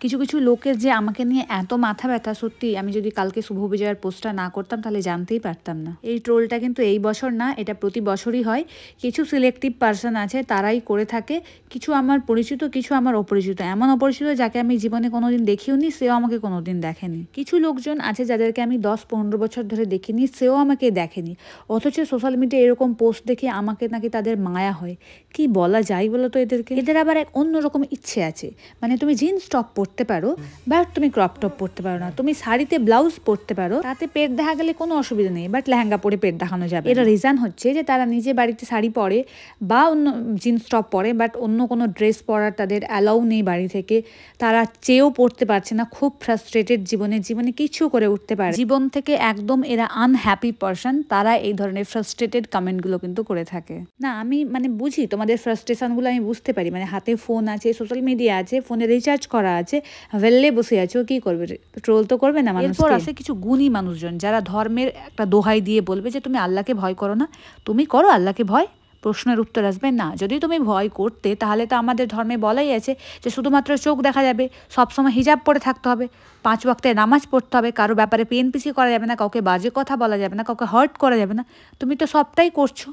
কিছু কিছু লোকের যে আমাকে নিয়ে এত মাথা ব্যথা, সত্যি আমি যদি কালকে শুভ বিজয়ের পোস্টটা না করতাম তাহলে জানতেই পারতাম না। এই ট্রোলটা কিন্তু এই বছর না, এটা প্রতি বছরই হয়। কিছু সিলেক্টিভ পার্সন আছে তারাই করে থাকে, কিছু আমার পরিচিত, কিছু আমার অপরিচিত। এমন অপরিচিত যাকে আমি জীবনে কোনোদিন দেখিও নি, সেও আমাকে কোনোদিন দেখেনি। কিছু লোকজন আছে যাদেরকে আমি 10-15 বছর ধরে দেখিনি, সেও আমাকে দেখেনি, অথচ সোশ্যাল মিডিয়ায় এরকম পোস্ট দেখে আমাকে নাকি তাদের মায়া হয়। কি বলা যায় বলো তো এদেরকে? এদের আবার এক অন্যরকম ইচ্ছে আছে, মানে তুমি জিন্স টপ পরতে পারো বাট তুমি ক্রপ টপ পরতে পারো না, তুমি শাড়িতে ব্লাউজ পরতে পারো, তাতে পেট দেখা গেলে কোনো অসুবিধা নেই, বাট লেহেঙ্গা পরে পেট দেখানো যাবে। এর রিজন হচ্ছে যে তারা নিজে বাড়িতে শাড়ি পরে বা অন্য জিন্স টপ পরে, বাট অন্য কোনো ড্রেস পরার তাদের অ্যালাউ নেই বাড়ি থেকে, তারা চেয়েও পড়তে পারছে না, খুব ফ্রাস্ট্রেটেড জীবনে কিছু করে উঠতে পারে জীবন থেকে একদম এরা আনহ্যাপি পারসন, তারা এই ধরনের ফ্রাস্ট্রেটেড কমেন্টগুলো কিন্তু করে থাকে। না আমি মানে বুঝি তোমাদের ফ্রাস্ট্রেশনগুলো, আমি বুঝতে পারি, মানে হাতে ফোন আছে, সোশ্যাল মিডিয়া আছে, ফোনে রিচার্জ করা আছে, ভেল্লে বসে আছো, কি করবে, ট্রোল তো করবে না মানুষ। এরপর আছে কিছু গুণী মানুষজন যারা ধর্মের একটা দোহাই দিয়ে বলবে যে তুমি আল্লাহকে ভয় করো না, তুমি করো আল্লাহকে ভয়? প্রশ্নের উত্তর আসবে না। যদি তুমি ভয় করতে তাহলে তো আমাদের ধর্মে বলাই আছে যে শুধুমাত্র চোখ দেখা যাবে, সবসময় হিজাব পরে থাকতে হবে, 5 ওয়াক্তে নামাজ পড়তে হবে, কারো ব্যাপারে পেনপিসি করা যাবে না, কাউকে বাজে কথা বলা যাবে না, কাউকে হার্ট করা যাবে না। তুমি তো সবটাই করছো।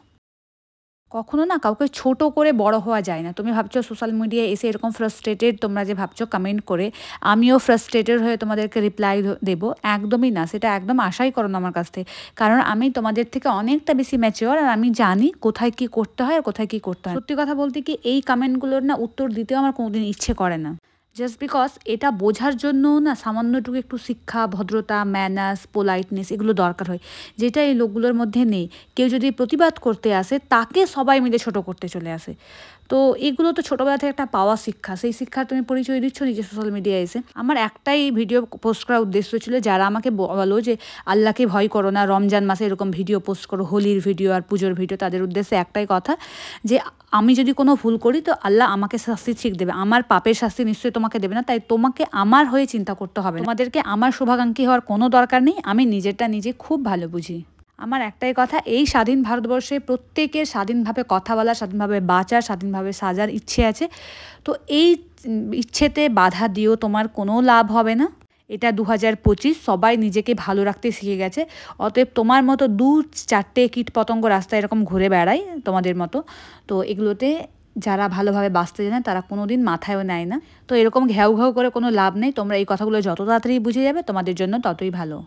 কখনো না কাউকে ছোট করে বড় হওয়া যায় না। তুমি ভাবছো সোশ্যাল মিডিয়ায় এসে এরকম ফ্রাস্ট্রেটেড, তোমরা যে ভাবছো কমেন্ট করে আমিও ফ্রাস্ট্রেটেড হয়ে তোমাদেরকে রিপ্লাই দেবো, একদমই না, সেটা একদম আশাই করো না আমার কাছ থেকে। কারণ আমি তোমাদের থেকে অনেকটা বেশি ম্যাচিওর, আর আমি জানি কোথায় কি করতে হয় আর কোথায় কি করতে হয়। সত্যি কথা বলতে কি, এই কমেন্টগুলোর না উত্তর দিতেও আমার কোনোদিন ইচ্ছে করে না, জাস্ট বিকজ এটা বোঝার জন্য না সামান্যটুকু একটু শিক্ষা, ভদ্রতা, ম্যানার্স, পোলাইটনেস এগুলো দরকার হয়, যেটা এই লোকগুলোর মধ্যে নেই। কেউ যদি প্রতিবাদ করতে আসে তাকে সবাই মিলে ছোট করতে চলে আসে। তো এগুলো তো ছোটোবেলা থেকে একটা পাওয়া শিক্ষা, সেই শিক্ষার তুমি পরিচয় দিচ্ছ নিজে সোশ্যাল মিডিয়ায় এসে। আমার একটাই ভিডিও পোস্ট করার উদ্দেশ্য ছিল, যারা আমাকে বলো যে আল্লাহকে ভয় করো না, রমজান মাসে এরকম ভিডিও পোস্ট করো, হোলির ভিডিও আর পুজোর ভিডিও, তাদের উদ্দেশ্যে একটাই কথা যে আমি যদি কোনো ভুল করি তো আল্লাহ আমাকে শাস্তি ঠিক দেবে, আমার পাপের শাস্তি নিশ্চয়ই তোমাকে দেবে না, তাই তোমাকে আমার হয়ে চিন্তা করতে হবে, তোমাদেরকে আমার শুভাকাঙ্ক্ষী হওয়ার কোনো দরকার নেই, আমি নিজেরটা নিজে খুব ভালো বুঝি। আমার একটাই কথা, এই স্বাধীন ভারতবর্ষে প্রত্যেকের স্বাধীনভাবে কথা বলা, স্বাধীনভাবে বাঁচার, স্বাধীনভাবে সাজার ইচ্ছে আছে। তো এই ইচ্ছেতে বাধা দিও, তোমার কোনো লাভ হবে না। এটা 2025, সবাই নিজেকে ভালো রাখতে শিখে গেছে, অতএব তোমার মতো 2-4টে কীট পতঙ্গ রাস্তায় এরকম ঘুরে বেড়ায় তোমাদের মতো, তো এগুলোতে যারা ভালোভাবে বাঁচতে জানে তারা কোনো দিন মাথায়ও নেয় না। তো এরকম ঘ্যাউ ঘ্যাউ করে কোনো লাভ নেই, তোমরা এই কথাগুলো যত তাড়াতাড়ি বুঝে যাবে তোমাদের জন্য ততই ভালো।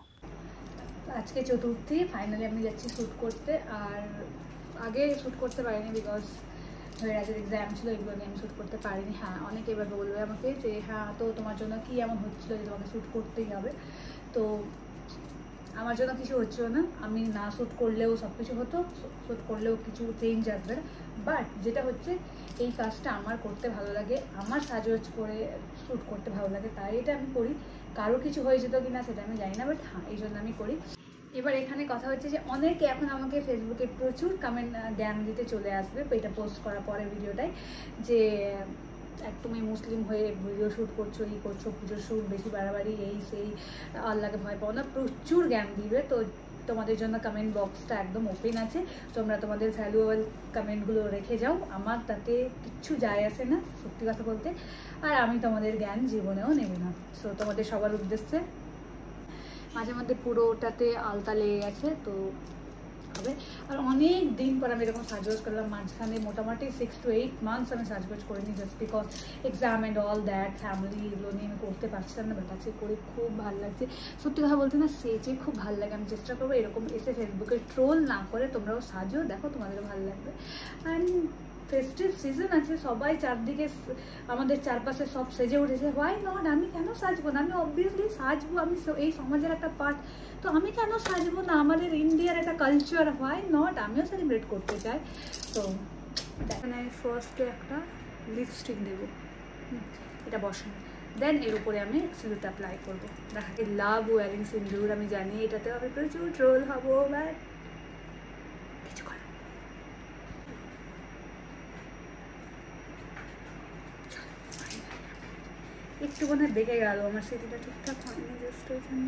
আজকে চতুর্থী, ফাইনালি আমি যাচ্ছি শ্যুট করতে, আর আগে শ্যুট করতে পারিনি বিকজ ধৈরাজের এক্সাম ছিল, এগুলো নিয়ে আমি শ্যুট করতে পারিনি। হ্যাঁ, অনেকে এবার বলবে আমাকে যে হ্যাঁ তো তোমার জন্য কি এমন হচ্ছিলো যে তোমাকে শ্যুট করতেই হবে, তো আমার জন্য কিছু হচ্ছিল না, আমি না শ্যুট করলেও সব কিছু হতো, শ্যুট করলেও কিছু চেঞ্জ আসবে না। বাট যেটা হচ্ছে, এই কাজটা আমার করতে ভালো লাগে, আমার সাজগোজ করে শ্যুট করতে ভালো লাগে, তাই এটা আমি করি। কারো কিছু হয়ে যেত কি না সেটা আমি জানি না, বাট হ্যাঁ এই জন্য আমি করি। এবার এখানে কথা হচ্ছে যে অনেকে এখন আমাকে ফেসবুকে প্রচুর কমেন্ট জ্ঞান দিতে চলে আসবে এটা পোস্ট করার পরে ভিডিওটাই, যে তুমি মুসলিম হয়ে ভিডিও শ্যুট করছো, এই করছো, পুজোর শ্যুট, বেশি বাড়াবাড়ি, এই সেই, আল্লাহকে ভয় পাও না, প্রচুর জ্ঞান দিবে। তো তোমাদের জন্য কমেন্ট বক্সটা একদম ওপেন আছে, তোমরা তোমাদের ভ্যালুয়েবল কমেন্টগুলো রেখে যাও, আমার তাতে কিচ্ছু যায় আসে না সত্যি কথা বলতে, আর আমি তোমাদের জ্ঞান জীবনেও নেবে না। সো তোমাদের সবার উদ্দেশ্যে, মাঝে মধ্যে পুরোটাতে আলতা লেগে গেছে তো হবে, আর অনেক দিন পর আমি এরকম সাজগোজ করলাম, মাঝখানে মোটামুটি 6 to 8 months আমি সাজগোজ করিনি, just because exam and all that, family, এগুলো নিয়ে আমি করতে পারছিলাম না, বাট আজকে করে খুব ভালো লাগছে। সত্যি কথা বলতে না, সেজে খুব ভালো লাগে, আমি চেষ্টা করবো এরকম এসে ফেসবুকে ট্রোল না করে তোমরাও সাজো, দেখো তোমাদেরও ভালো লাগবে। অ্যান্ড ফেস্টিভ সিজন আছে, সবাই চারদিকে আমাদের চারপাশে সব সেজে উঠেছে, হোয়াই নট, আমি কেন সাজবো না, আমি অবভিয়াসলি সাজবো, আমি এই সমাজের একটা পার্ট, তো আমি কেন সাজবো না, আমাদের ইন্ডিয়ার একটা কালচার, হোয়াই নট, আমিও সেলিব্রেট করতে চাই। তো দেখেন আমি ফার্স্টে একটা লিপস্টিক দেবো, এটা বসানো, দেন এর উপরে আমি সিঁদুর অ্যাপ্লাই করবো। দেখা লাভ ওয়ারিং সিঁদুর, আমি জানি এটাতে আমি প্রচুর ট্রোল হবো, বাট কিছু করে একটু মনে বেঁকে গেল, আমার সেটিটা ঠিকঠাক হয়নি, জাস্ট ওই জন্য।